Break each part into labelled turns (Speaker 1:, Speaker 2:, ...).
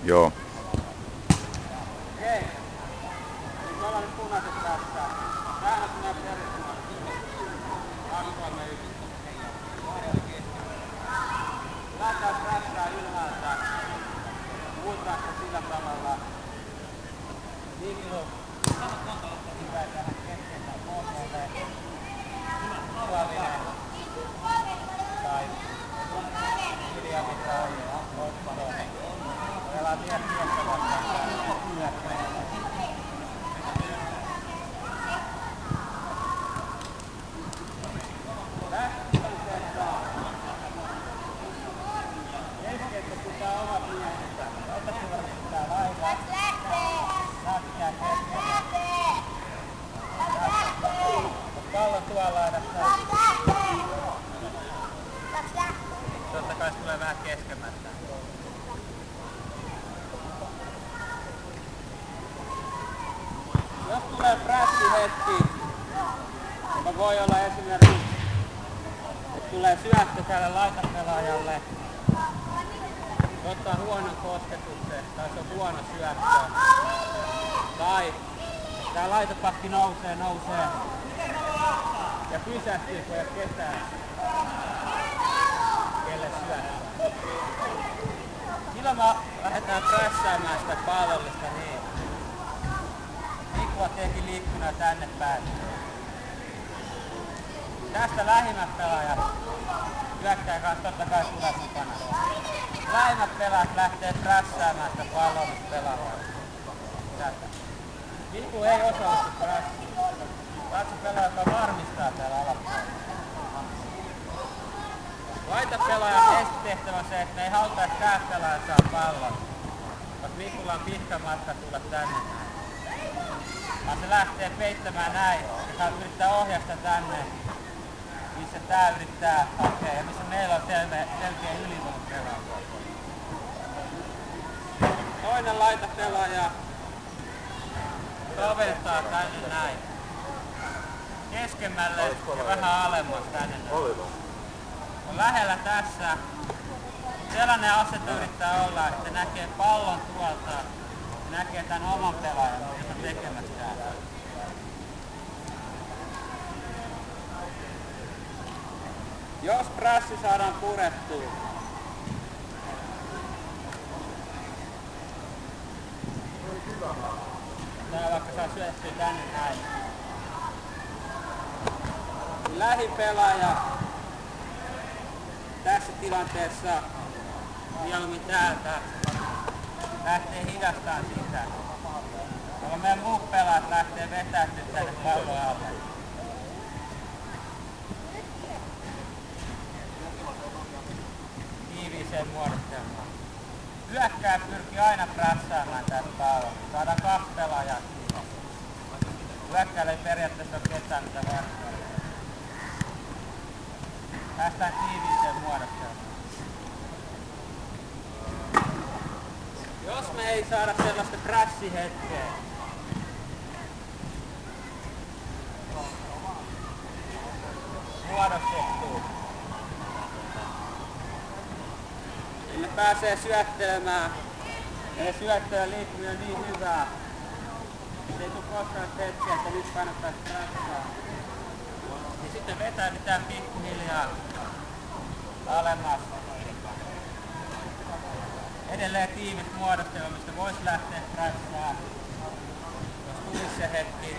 Speaker 1: Joo.
Speaker 2: Okei. Eli me ollaan nyt punaiset tässä. Säännöt näin perusmuodossa. 2, 3, 1. Lähdetään prässää ylhäältä. Muutaan sillä tavalla. Liikilu. Hyvä tähän keskeltä pohjalle. Suolinen. Tai Iliami tai Otto. Voidaan vielä tiessä vastaan. Keskeistä pitää omat miehensä. Otasuorassa pitää laivaa. Lähtää keskellä. Pallon tuolla laidassa. Totta kai se tulee vähän keskemmästä. Jos tulee prässihetki, joka voi olla esimerkiksi, että tulee syöttö tälle laitapelaajalle, ottaa huonon kosketuksen tai se on huono syöttö, tai tää laitapakki nousee ja pysähtyy, kun ei ole ketään, kelle syöttää. Silloin me lähdetään prässäämään sitä pallollista niin. Liikkuva teki liikkuna tänne päin. Tästä lähimmät pelaajat hyökkää kanssa totta kai tulee mukana. Lähimmät pelaajat lähtee prässäämään sitä pallollista pelaajaa. Tästä. Liikku ei osallistu prässiin. Katso pelaaja, joka varmistaa täällä alapuolella. Laitapelaajan estitehtävä on se, että me ei haluta, että tää pelaaja saa pallon. Koska Mikulla on pitkä matka tulla tänne näin. Vaan se lähtee peittämään näin ja yrittää ohjasta tänne, missä tää yrittää hakea ja missä meillä on selkeä ylivoimapelaaja. Toinen laitapelaaja kaventaa tänne näin. Keskemmälle ja vähän alemmas tänne näin. On lähellä tässä. Sellainen asento yrittää olla, että näkee pallon tuolta ja näkee tän oman pelaajan, jota tekemässä täällä. Jos prässi saadaan purettua, tää vaikka saa syöttyä tänne näin. Lähipelaaja tässä tilanteessa mieluummin täältä lähtee hidastamaan sitä. Jolloin meidän muut pelaat lähtee vetäytyä tänne pallon alle. Tiiviiseen muodostelmaan. Hyökkää pyrkii aina prässäämään tästä pallon. Saadaan 2 pelaajaa siihen. Hyökkäällä ei periaatteessa ole ketään mitä vastaan. Päästään tiiviiseen muodostelmaan. Jos me ei saada sellaista prässihetkeä, muodostettua, niin ne pääsee syöttelemään ja ne syöttöjen liikkuminen on niin hyvää, että ei tule koskaan hetkeä, että nyt kannattaisi prässaa. Ja sitten vetäydytään pikkuhiljaa alemmas. Edelleen tiivis muodostelma, mistä voisi lähteä prässään, jos tulisi se hetki.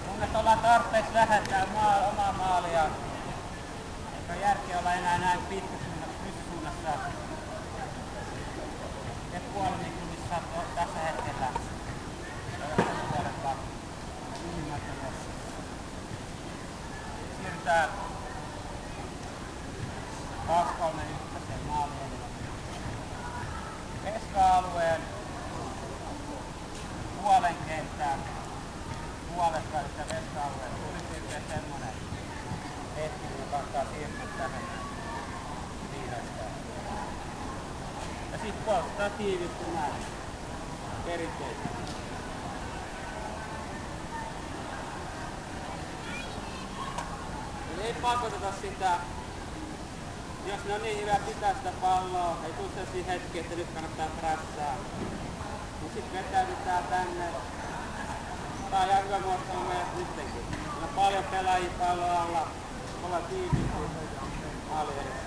Speaker 2: Kunnes ollaan tarpeeksi lähettää omaa maalia, eikä ole järkeä olla enää näin pystysuunnassa. Et puolella missä tässä hetkellä. Siirrytään 2, 3, 1 maaliin. Keska-alueen puolen kenttään. Puolesta eli veska-alueen. Suurin piirtein semmonen hetki, joka kannattaa siirtyä tähän viimeistään. Ja sit puolustaa tiivisti näin. Perinteisesti. Eli ei pakoteta sitä Jos ne on niin hyvä pitää sitä palloa, ei tule sellaisia hetkiä, että nyt kannattaa prässää. Niin sit vetäydytään tänne. Tää on ihan hyvä muottelu meidän nyttenkin. Meillä on paljon pelaajia pallon alla. Ollaan tiimiä maali edessä.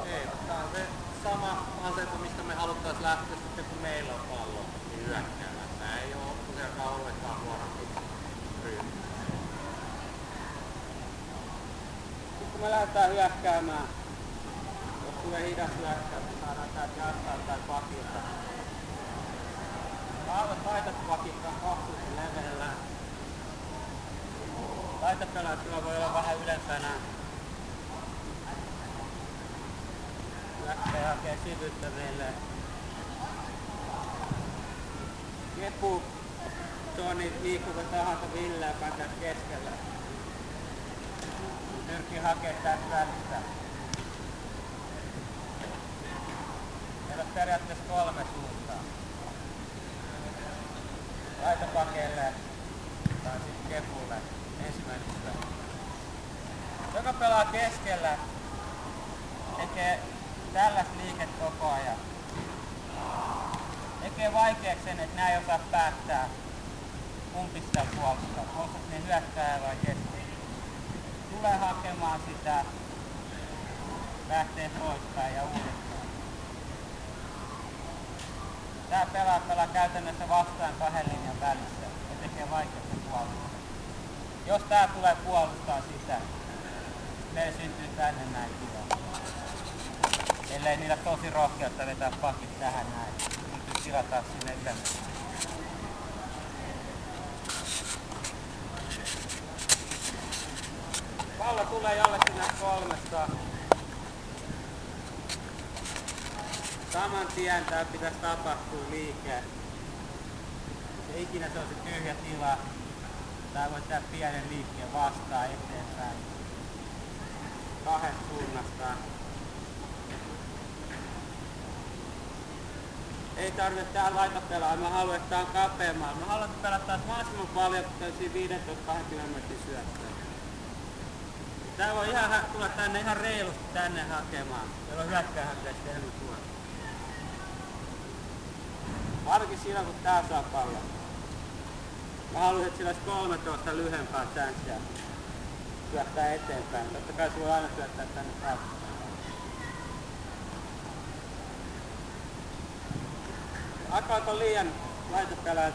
Speaker 2: Ei, tää on se sama asento, mistä me haluttais lähteä sitten kun meillä on pallo niin hyökkäämään. Tää ei oo useakaan ollenkaan huonompi ryhmä. Sitten kun me lähdetään hyökkäämään, jos tulee hidas hyökkäys, niin saadaan täältä jatkaa tai pakilta. Taitat pakilta on kohtuullisen leveellä. Taitopelaat kyllä voi olla vähän ylempänä. Lähtee hakee syvyyttä meille. Kepu, Toni, liikkuva tahansa Ville, joka on tässä keskellä. Pyrkii hakee tästä välistä. Meillä on periaatteessa 3 suuntaa. Laitopakeelle tai sitten Kepulle ensimmäinen syvä. Joka pelaa keskellä tekee tällaista liikettä koko ajan. Tekee vaikeaksi sen, että nää ei osaa päättää kumpi sitä puolustaa. Puolustat ne hyökkääjä vai keskellä. Tulee hakemaan sitä, lähtee poispäin ja uudestaan. Tää pelaa käytännössä vastaan 2 linjan välissä ja tekee vaikeaksi puolustaa. Jos tää tulee puolustaa sitä, meillä syntyy tänne näin tila. Ellei niillä tosi rohkeutta vetää pakit tähän näin. Syntyy tila taas sinne ylemmäs. Pallo tulee jollekin näistä 3. Saman tien tää pitäisi tapahtua liike. Ja ikinä se on se tyhjä tila. Tää voi tehdä pienen liikkeen vastaan eteenpäin. 2 suunnasta. Ei tarvitse täällä laitapelaa. Mä haluan, että tää on kapeammalla. Mä haluan, että pelataan mahdollisimman paljon 15-20 metrin syöttöä. Tää voi ihan tulla tänne ihan reilusti tänne hakemaan. Meillä on hyökkääjä pitäisi tehdä tuolla. Ainakin silloin kun tää saa pallon. Mä haluaisin, että sillä olisi 13 lyhempää chanssiä syöttää eteenpäin. Totta kai se voi aina syöttää tänne kautta. Akaat on liian laitopelaa,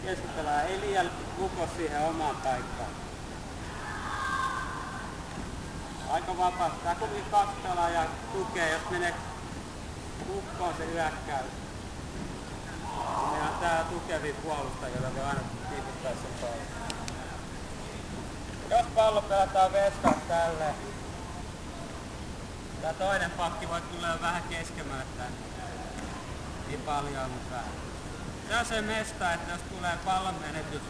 Speaker 2: keskipelaa, ei liian luko siihen omaan paikkaan. Aika vapaasti. Tää kuitenkin 2 pelaajaa tukee, jos menee lukkoon se hyökkäys. Meillä on täällä tukevia puolustajia, joilla voi aina tiputtaa sen pallon. Jos pallo pelataan veskaan tälle, tää toinen pakki voi tulla vähän keskemmälle tänne. Niin paljon, mutta vähän. Se on se mesta, että jos tulee pallon menetys,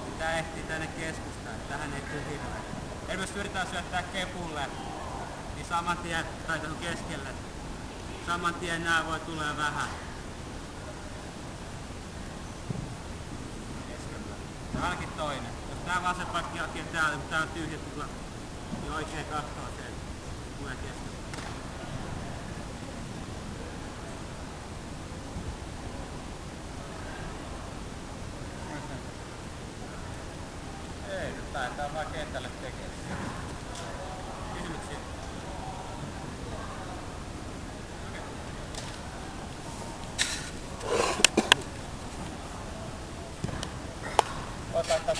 Speaker 2: niin tää ehtii tänne keskustaan. Tähän ei tule hirveä. Eli jos yritetään syöttää Kepulle, niin saman tien, tai tuohon keskelle, saman tien nää voi tulla vähän. Ainakin toinen. Jos tää vasen pakki hakee täällä, mutta tää on tyhjä tulla, niin oikein kattoo sen. Tulee keskellä. Ei, nyt lähdetään vaan kentälle tekemään. Kysymyksiä? Otetaan